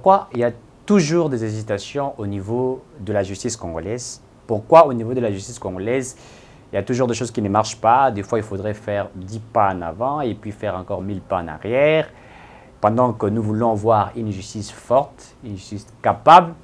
Pourquoi il y a toujours des hésitations au niveau de la justice congolaise? Pourquoi au niveau de la justice congolaise, il y a toujours des choses qui ne marchent pas? Des fois, il faudrait faire 10 pas en avant et puis faire encore 1000 pas en arrière. Pendant que nous voulons voir une justice forte, une justice capable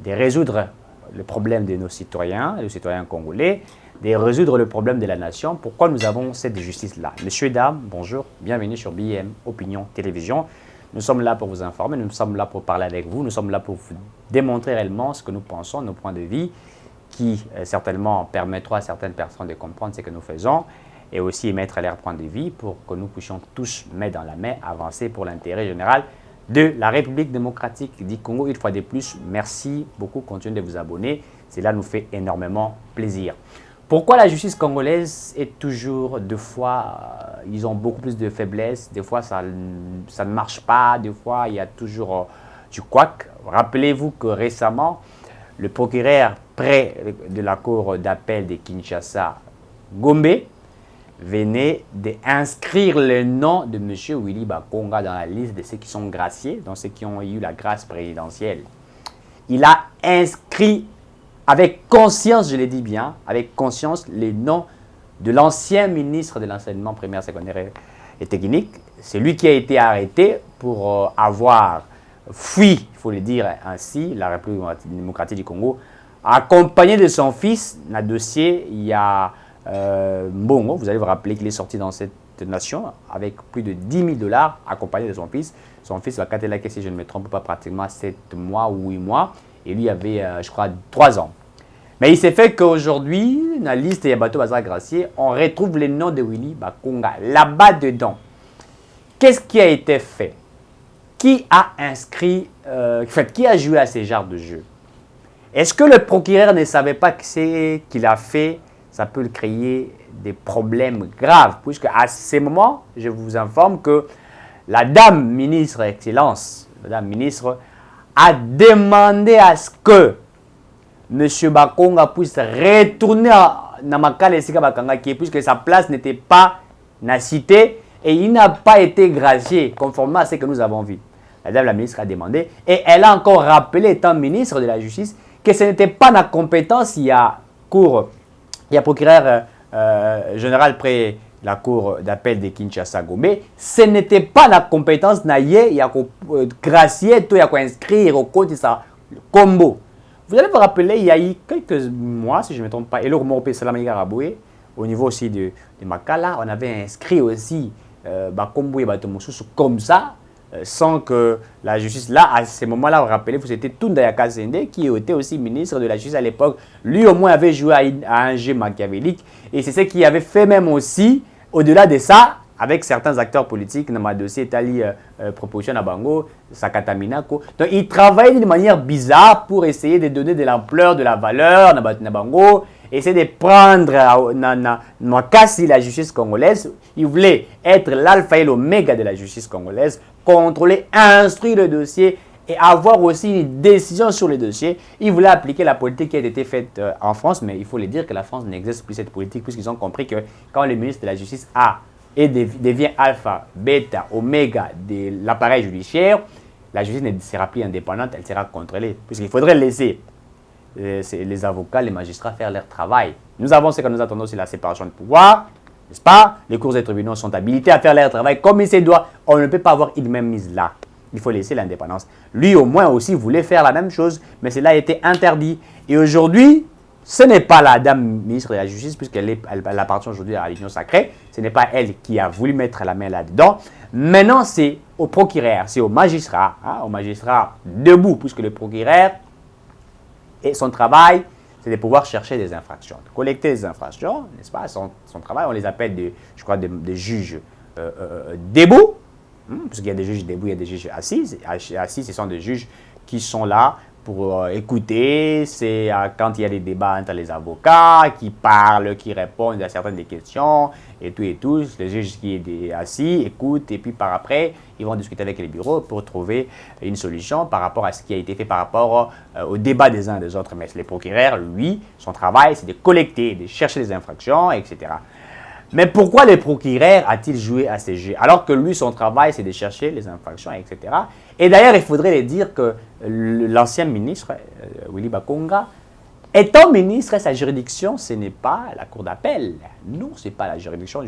de résoudre le problème de nos citoyens, les citoyens congolais, de résoudre le problème de la nation. Pourquoi nous avons cette justice-là? Messieurs et dames, bonjour, bienvenue sur BM Opinion Télévision. Nous sommes là pour vous informer, nous sommes là pour parler avec vous, nous sommes là pour vous démontrer réellement ce que nous pensons, nos points de vue, qui certainement permettra à certaines personnes de comprendre ce que nous faisons et aussi émettre leur point de vue pour que nous puissions tous mettre dans la main, avancer pour l'intérêt général de la République démocratique du Congo. Une fois de plus, merci beaucoup, continuez de vous abonner, cela nous fait énormément plaisir. Pourquoi la justice congolaise est toujours, deux fois, ils ont beaucoup plus de faiblesses, des fois ça ne marche pas, des fois il y a toujours du couac. Rappelez-vous que récemment, le procureur près de la cour d'appel de Kinshasa, Gombe, venait d'inscrire le nom de M. Willy Bakonga dans la liste de ceux qui sont graciés, dans ceux qui ont eu la grâce présidentielle. Il a inscrit avec conscience, je le dis bien, avec conscience, le nom de l'ancien ministre de l'enseignement primaire, secondaire et technique. C'est lui qui a été arrêté pour avoir fui, il faut le dire ainsi, la République démocratique du Congo, accompagné de son fils. Dans le dossier, il y a Mbongo, vous allez vous rappeler qu'il est sorti dans cette nation avec plus de 10 000 $, accompagné de son fils. Son fils va Katela, si je ne me trompe pas, pratiquement 7 mois ou 8 mois. Et lui avait, je crois, 3 ans. Mais il s'est fait qu'aujourd'hui, dans la liste de Yabato Bazar Gracier, on retrouve le nom de Willy Bakonga là-bas dedans. Qu'est-ce qui a été fait? Qui a inscrit, qui a joué à ces genres de jeux? Est-ce que le procureur ne savait pas que ce qu'il a fait, ça peut créer des problèmes graves? Puisque à ce moment, je vous informe que la dame ministre, Excellence, madame ministre, a demandé à ce que M. Bakonga puisse retourner à Namakal et Sika Bakanga, puisque sa place n'était pas na cité et il n'a pas été gracié, conformément à ce que nous avons vu. Madame la ministre a demandé et elle a encore rappelé, étant ministre de la Justice, que ce n'était pas la compétence, il y a procureur général près la cour d'appel de Kinshasa Gombe, ce n'était pas la compétence naïe, il y a gracier, il y a inscrire au compte de sa combo. Vous allez vous rappeler, il y a eu quelques mois, si je ne me trompe pas, et le Morpé Salami Garaboué, au niveau aussi de Makala, on avait inscrit aussi Bakombo et Batomousou comme ça, sans que la justice, là, à ce moment-là, vous rappelez, c'était Tunda Kazende, qui était aussi ministre de la Justice à l'époque. Lui, au moins, avait joué à un jeu machiavélique. Et c'est ce qui avait fait même aussi, au-delà de ça, avec certains acteurs politiques, dans ma dossier, Tali Proposition à Bango, Sakata Minako. Donc, ils travaillaient d'une manière bizarre pour essayer de donner de l'ampleur, de la valeur, à Bango, essayer de prendre la justice congolaise. Ils voulaient être l'alpha et l'oméga de la justice congolaise, contrôler, instruire le dossier et avoir aussi une décision sur le dossier. Ils voulaient appliquer la politique qui a été faite en France, mais il faut le dire que la France n'exerce plus cette politique puisqu'ils ont compris que quand le ministre de la Justice devient alpha, bêta, oméga de l'appareil judiciaire, la justice ne sera plus indépendante, elle sera contrôlée. Puisqu'il faudrait laisser les avocats, les magistrats faire leur travail. Nous avons ce que nous attendons, c'est la séparation de pouvoir, n'est-ce pas? Les cours et tribunaux sont habilités à faire leur travail comme il se doit. On ne peut pas avoir une même mise là. Il faut laisser l'indépendance. Lui, au moins, aussi voulait faire la même chose, mais cela a été interdit. Et aujourd'hui, ce n'est pas la dame ministre de la Justice, puisqu'elle appartient aujourd'hui à l'Union sacrée. Ce n'est pas elle qui a voulu mettre la main là-dedans. Maintenant, c'est au procureur, c'est au magistrat debout, puisque le procureur, et son travail, c'est de pouvoir chercher des infractions, de collecter des infractions, n'est-ce pas? Son travail, on les appelle, je crois, des juges debout, puisqu'il y a des juges debout, il y a des juges assis. Assis, ce sont des juges qui sont là pour écouter. C'est quand il y a des débats entre les avocats qui parlent, qui répondent à certaines des questions et tout et tout. Les juges qui est assis écoutent et puis par après, ils vont discuter avec les bureaux pour trouver une solution par rapport à ce qui a été fait par rapport au débat des uns et des autres. Mais les procureurs, lui, son travail, c'est de collecter, de chercher des infractions, etc. Mais pourquoi le procureur a-t-il joué à ces jeux? Alors que lui, son travail, c'est de chercher les infractions, etc. Et d'ailleurs, il faudrait le dire que l'ancien ministre, Willy Bakonga, étant ministre, sa juridiction, ce n'est pas la cour d'appel. Non, ce n'est pas la juridiction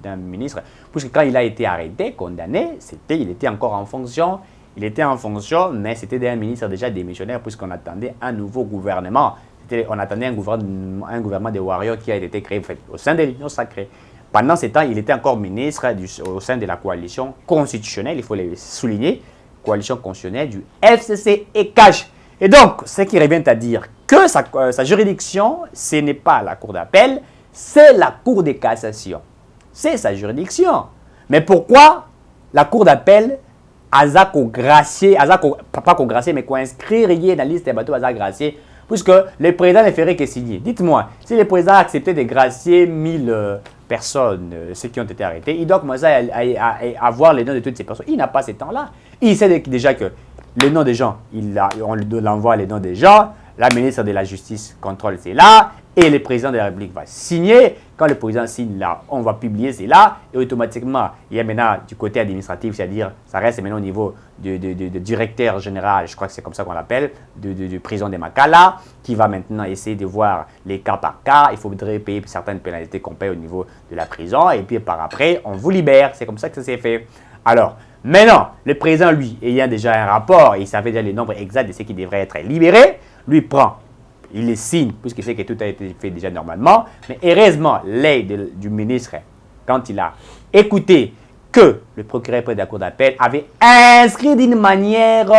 d'un ministre. Puisque quand il a été arrêté, condamné, il était encore en fonction. Il était en fonction, mais c'était un ministre déjà démissionnaire puisqu'on attendait un nouveau gouvernement. On attendait un gouvernement des Warriors qui a été créé au sein de l'Union sacrée. Pendant ce temps, il était encore ministre au sein de la coalition constitutionnelle, il faut le souligner, coalition constitutionnelle du FCC et CAJ. Et donc, ce qui revient à dire que sa juridiction, ce n'est pas la cour d'appel, c'est la cour de cassation. C'est sa juridiction. Mais pourquoi la cour d'appel a gracié, pas qu'on gracié, mais qu'on inscrit dans la liste des bateaux a gracié, puisque le président ne ferait que signer. Dites-moi, si le président a accepté de gracier 1000 personnes, ceux qui ont été arrêtés, il doit commencer à voir les noms de toutes ces personnes. Il n'a pas ce temps-là. Il sait déjà que le nom des gens, on lui envoie les noms des gens, la ministre de la Justice contrôle, c'est là, et le président de la République va signer. Quand le président signe là, on va publier, c'est là, et automatiquement, il y a maintenant du côté administratif, c'est-à-dire, ça reste maintenant au niveau du directeur général, je crois que c'est comme ça qu'on l'appelle, du prison de Makala, qui va maintenant essayer de voir les cas par cas. Il faudrait payer certaines pénalités qu'on paye au niveau de la prison, et puis par après, on vous libère. C'est comme ça que ça s'est fait. Alors, maintenant, le président, lui, ayant déjà un rapport, il savait déjà les nombres exacts de ceux qui devraient être libérés, lui prend, il les signe, puisqu'il sait que tout a été fait déjà normalement. Mais heureusement, l'aide du ministre, quand il a écouté que le procureur près de la cour d'appel avait inscrit d'une manière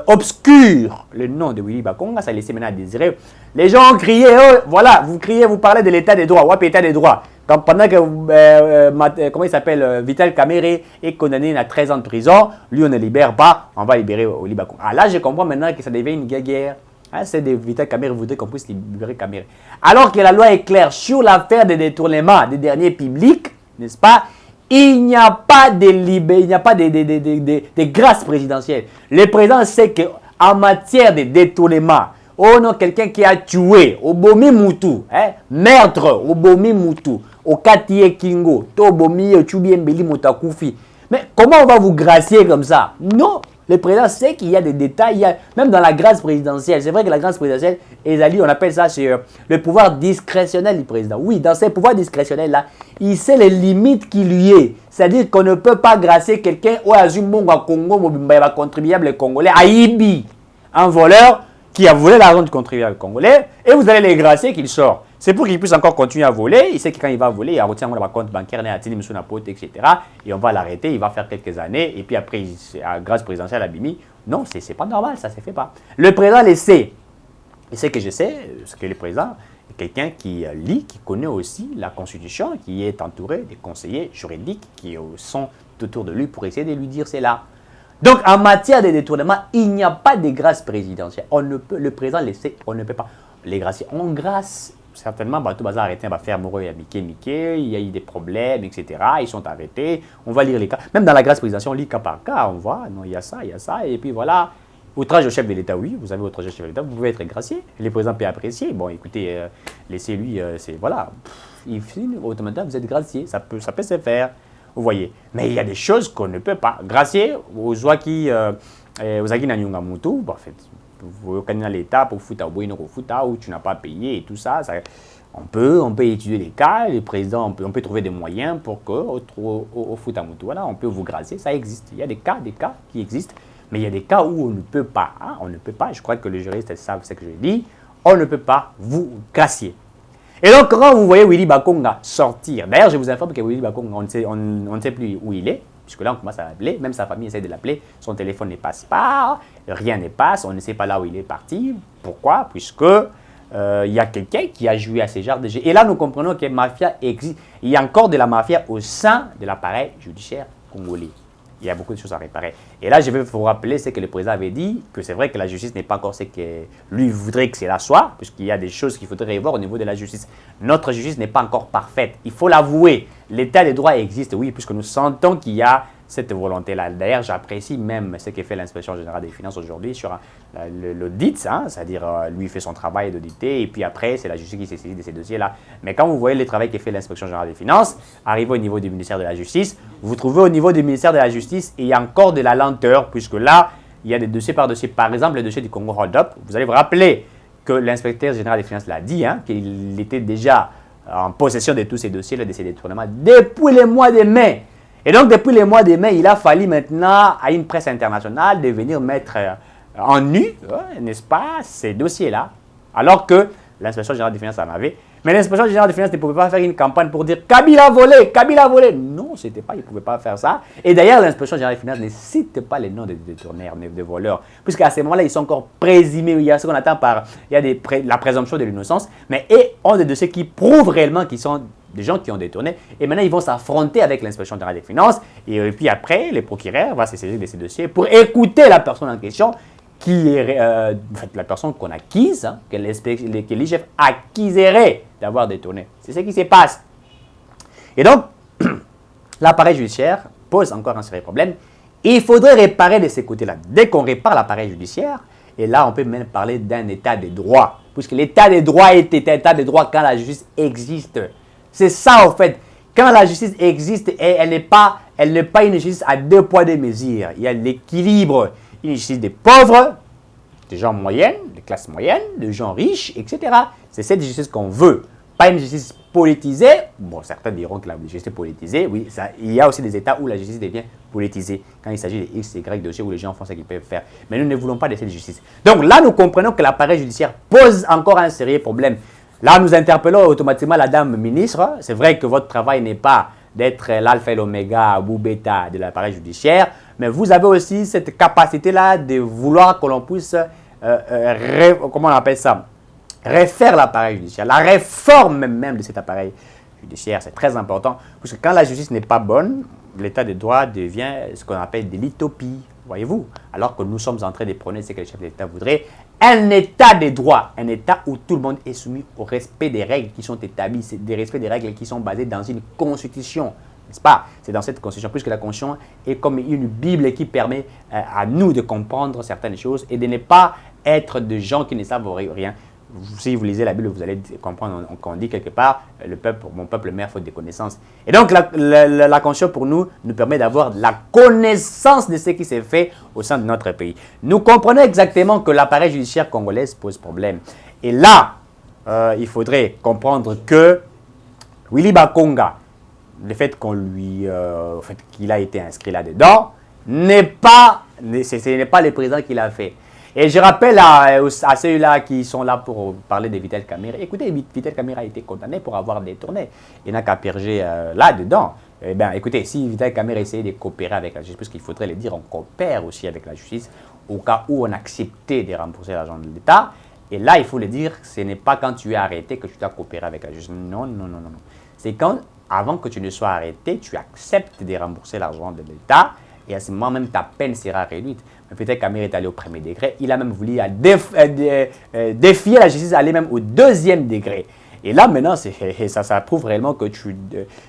obscure le nom de Willy Bakonga, ça laissait maintenant à désirer. Les gens criaient, oh, voilà, vous criez, vous parlez de l'état des droits, ouais, état des droits. Pendant que, comment il s'appelle, Vital Kamerhe est condamné à 13 ans de prison, lui on ne libère pas, on va libérer Willy Bakonga. Ah là, je comprends maintenant que ça devient une guerre. Hein, c'est de Vital Kamerhe voudrait qu'on puisse libérer Kamerhe. Alors que la loi est claire sur l'affaire des détournements des derniers publics, n'est-ce pas? Il n'y a pas de grâce présidentielle. Le président sait qu'en matière de détournement, oh non, quelqu'un qui a tué, Obomi Moutou, hein, meurtre, Obomi Moutou, Okatie Kingo, Tobomi Chubiembeli Moutakufi. Mais comment on va vous gracier comme ça? Non, le président sait qu'il y a des détails, même dans la grâce présidentielle. C'est vrai que la grâce présidentielle, Ezali, on appelle ça le pouvoir discrétionnel du président. Oui, dans ces pouvoirs discrétionnels-là, il sait les limites qui lui est. C'est-à-dire qu'on ne peut pas gracier quelqu'un au Azumbonga Congo, un contribuable congolais, Aïbi, un voleur qui a volé l'argent du contribuable congolais, et vous allez les gracier qu'il sort. C'est pour qu'il puisse encore continuer à voler. Il sait que quand il va voler, il retient mon compte bancaire, etc. Et on va l'arrêter, il va faire quelques années, et puis après, grâce présidentielle à Bimi. Non, c'est pas normal, ça ne se fait pas. Le président le sait. Et ce que je sais, c'est que le président est quelqu'un qui lit, qui connaît aussi la Constitution, qui est entouré des conseillers juridiques qui sont autour de lui pour essayer de lui dire c'est là. Donc, en matière de détournement, il n'y a pas de grâce présidentielle. Le président le sait, on ne peut pas les gracier. On grâce. Certainement, tout bazar arrêté, on va faire Moro et Mickey, il y a eu des problèmes, etc. Ils sont arrêtés, on va lire les cas. Même dans la grâce présidentielle, on lit cas par cas, on voit, non, il y a ça, et puis voilà. Outrage au chef de l'État, oui, vous avez outrage au chef de l'État, vous pouvez être gracié. Le président peut apprécier. Bon, écoutez, laissez-lui, c'est voilà. Il finit, automatiquement, vous êtes gracié, ça peut se faire, vous voyez. Mais il y a des choses qu'on ne peut pas. Gracier aux gens qui, aux Agina Nyungamutu, en fait. Vous connaissez l'État pour foutre où tu n'as pas payé et tout ça, on peut étudier les cas, le président, on peut trouver des moyens pour que au Futamutu, voilà, on peut vous gracier, ça existe. Il y a des cas qui existent, mais il y a des cas où on ne peut pas, hein, on ne peut pas, je crois que les juristes savent ce que je dis, on ne peut pas vous gracier. Et donc, quand vous voyez Willy Bakonga sortir, d'ailleurs, je vous informe que Willy Bakonga, on ne sait plus où il est, puisque là, on commence à l'appeler, même sa famille essaie de l'appeler, son téléphone ne passe pas, rien ne passe, on ne sait pas là où il est parti. Pourquoi? Puisque il y a quelqu'un qui a joué à ces genres de jeux. Et là, nous comprenons que la mafia existe. Il y a encore de la mafia au sein de l'appareil judiciaire congolais. Il y a beaucoup de choses à réparer. Et là, je vais vous rappeler ce que le président avait dit, que c'est vrai que la justice n'est pas encore ce que lui voudrait que cela soit, puisqu'il y a des choses qu'il faudrait revoir au niveau de la justice. Notre justice n'est pas encore parfaite. Il faut l'avouer. L'état des droits existe, oui, puisque nous sentons qu'il y a cette volonté-là. D'ailleurs, j'apprécie même ce que fait l'inspection générale des finances aujourd'hui sur l'audit, hein, c'est-à-dire lui fait son travail d'auditer et puis après, c'est la justice qui s'est saisie de ces dossiers-là. Mais quand vous voyez le travail que fait l'inspection générale des finances, arrivé au niveau du ministère de la Justice, vous trouvez au niveau du ministère de la Justice, il y a encore de la lenteur, puisque là, il y a des dossiers par dossier. Par exemple, le dossier du Congo Hold-up, vous allez vous rappeler que l'inspecteur général des finances l'a dit, hein, qu'il était déjà en possession de tous ces dossiers-là, de ces détournements, depuis le mois de mai. Et donc, depuis le mois de mai, il a fallu maintenant à une presse internationale de venir mettre en nu, n'est-ce pas, ces dossiers-là, alors que l'inspection générale des finances en avait. Mais l'inspection générale des finances ne pouvait pas faire une campagne pour dire « Kabila a volé, Kabila a volé ». Non, c'était pas, il ne pouvait pas faire ça. Et d'ailleurs, l'inspection générale des finances ne cite pas les noms des détourneurs, des voleurs, puisqu'à ce moment-là, ils sont encore présumés. Il y a ce qu'on attend par, il y a la présomption de l'innocence, mais ont des dossiers qui prouvent réellement qu'ils sont des gens qui ont détourné. Et maintenant, ils vont s'affronter avec l'inspection générale des finances. Et puis après, le procureur va se saisir de ces dossiers pour écouter la personne en question qui est la personne qu'on acquise, hein, que l'IGF acquiserait d'avoir détourné. C'est ce qui se passe. Et donc, l'appareil judiciaire pose encore un sérieux problème. Il faudrait réparer de ces côtés-là. Dès qu'on répare l'appareil judiciaire, et là, on peut même parler d'un état des droits, puisque l'état des droits est un état des droits quand la justice existe. C'est ça, en fait. Quand la justice existe, elle n'est pas une justice à deux poids, deux mesures. Il y a l'équilibre. Une justice des pauvres, des gens moyennes, des classes moyennes, des gens riches, etc. C'est cette justice qu'on veut. Pas une justice politisée. Bon, certains diront que la justice est politisée. Oui, il y a aussi des États où la justice devient politisée. Quand il s'agit des X, Y dossiers où les gens font ce qu'ils peuvent faire. Mais nous ne voulons pas de cette justice. Donc là, nous comprenons que l'appareil judiciaire pose encore un sérieux problème. Là, nous interpellons automatiquement la dame ministre. C'est vrai que votre travail n'est pas d'être l'alpha et l'oméga ou bêta de l'appareil judiciaire, mais vous avez aussi cette capacité-là de vouloir que l'on puisse, comment on appelle ça, refaire l'appareil judiciaire. La réforme même de cet appareil judiciaire, c'est très important, parce que quand la justice n'est pas bonne, l'état de droit devient ce qu'on appelle de l'utopie, voyez-vous, alors que nous sommes en train de prôner ce que le chef de l'État voudrait, un état de droit, un état où tout le monde est soumis au respect des règles qui sont établies, c'est des respects des règles qui sont basées dans une constitution, n'est-ce pas? C'est dans cette constitution, puisque la constitution est comme une Bible qui permet à nous de comprendre certaines choses et de ne pas être de gens qui ne savent rien. Si vous lisez la Bible, vous allez comprendre qu'on dit quelque part, mon peuple meurt faute de connaissances. Et donc, la Constitution, pour nous permet d'avoir la connaissance de ce qui s'est fait au sein de notre pays. Nous comprenons exactement que l'appareil judiciaire congolais pose problème. Et là, il faudrait comprendre que Willy Bakonga, le fait qu'il a été inscrit là-dedans, ce n'est pas le président qui l'a fait. Et je rappelle à ceux-là qui sont là pour parler de Vital Kamerhe, écoutez, Vital Kamerhe a été condamné pour avoir détourné. Il n'a qu'à purger là-dedans. Eh bien, écoutez, si Vital Kamerhe essayait de coopérer avec la justice, parce qu'il faudrait le dire, on coopère aussi avec la justice, au cas où on acceptait de rembourser l'argent de l'État. Et là, il faut le dire, ce n'est pas quand tu es arrêté que tu dois coopérer avec la justice. Non, non, non, non. C'est quand, avant que tu ne sois arrêté, tu acceptes de rembourser l'argent de l'État. Et à ce moment même, ta peine sera réduite. Mais peut-être qu'Amir est allé au premier degré. Il a même voulu défier la justice, aller même au deuxième degré. Et là, maintenant, ça prouve réellement que tu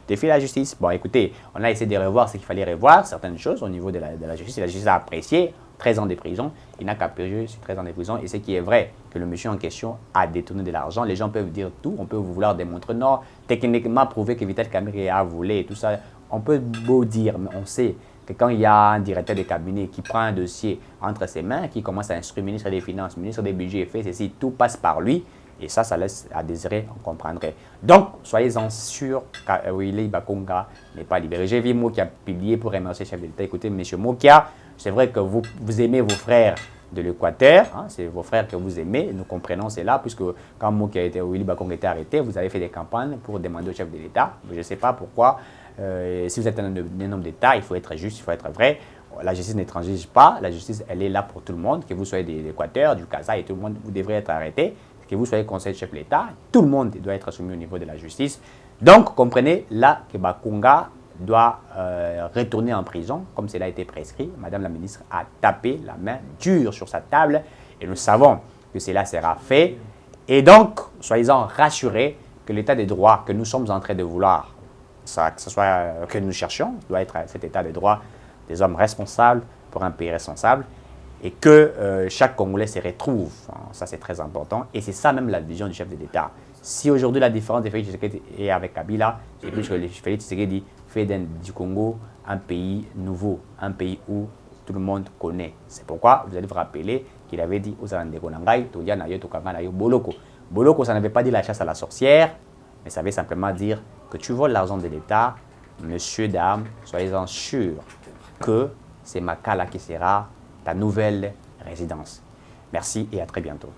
défies la justice. Bon, écoutez, on a essayé de revoir ce qu'il fallait revoir, certaines choses au niveau de la justice. Et la justice a apprécié 13 ans de prison. Il n'a qu'à purger ces 13 ans de prison. Et ce qui est vrai, que le monsieur en question a détourné de l'argent. Les gens peuvent dire tout. On peut vouloir démontrer, non, techniquement prouver que Vital Kamerhe a volé et tout ça. On peut beau dire, mais on sait que quand il y a un directeur de cabinet qui prend un dossier entre ses mains, qui commence à instruire le ministre des Finances, le ministre des Budgets, fait ceci, tout passe par lui. Et ça laisse à désirer, on comprendrait. Donc, soyez-en sûrs que Willy Bakonga n'est pas libéré. J'ai vu Mokia publier pour remercier le chef de l'État. Écoutez, M. Mokia, c'est vrai que vous aimez vos frères de l'Équateur, hein, c'est vos frères que vous aimez, nous comprenons cela, puisque quand Willy Bakonga était arrêté, vous avez fait des campagnes pour demander au chef de l'État. Je ne sais pas pourquoi. Si vous êtes un homme d'État, il faut être juste, il faut être vrai. La justice ne transige pas. La justice, elle est là pour tout le monde. Que vous soyez de l'Équateur, du Casa et tout le monde, vous devrez être arrêté. Que vous soyez conseiller de chef de l'État, tout le monde doit être soumis au niveau de la justice. Donc, comprenez là que Bakonga doit retourner en prison, comme cela a été prescrit. Madame la ministre a tapé la main dure sur sa table et nous savons que cela sera fait. Et donc, soyez-en rassurés que l'état des droits que nous sommes en train de vouloir, que nous cherchons, doit être cet état de droit des hommes responsables pour un pays responsable et que chaque Congolais se retrouve. Ça, c'est très important. Et c'est ça même la vision du chef de l'État. Si aujourd'hui la différence de Félix Tshisekedi est avec Kabila, c'est plus que Félix Tshisekedi fait du Congo un pays nouveau, un pays où tout le monde connaît. C'est pourquoi vous allez vous rappeler qu'il avait dit aux Andeko Nangai, Todia Nayo Tokanga Nayo Boloko. Boloko, ça n'avait pas dit la chasse à la sorcière, mais ça veut simplement dire que tu voles l'argent de l'État, monsieur, dame, soyez-en sûrs que c'est Makala qui sera ta nouvelle résidence. Merci et à très bientôt.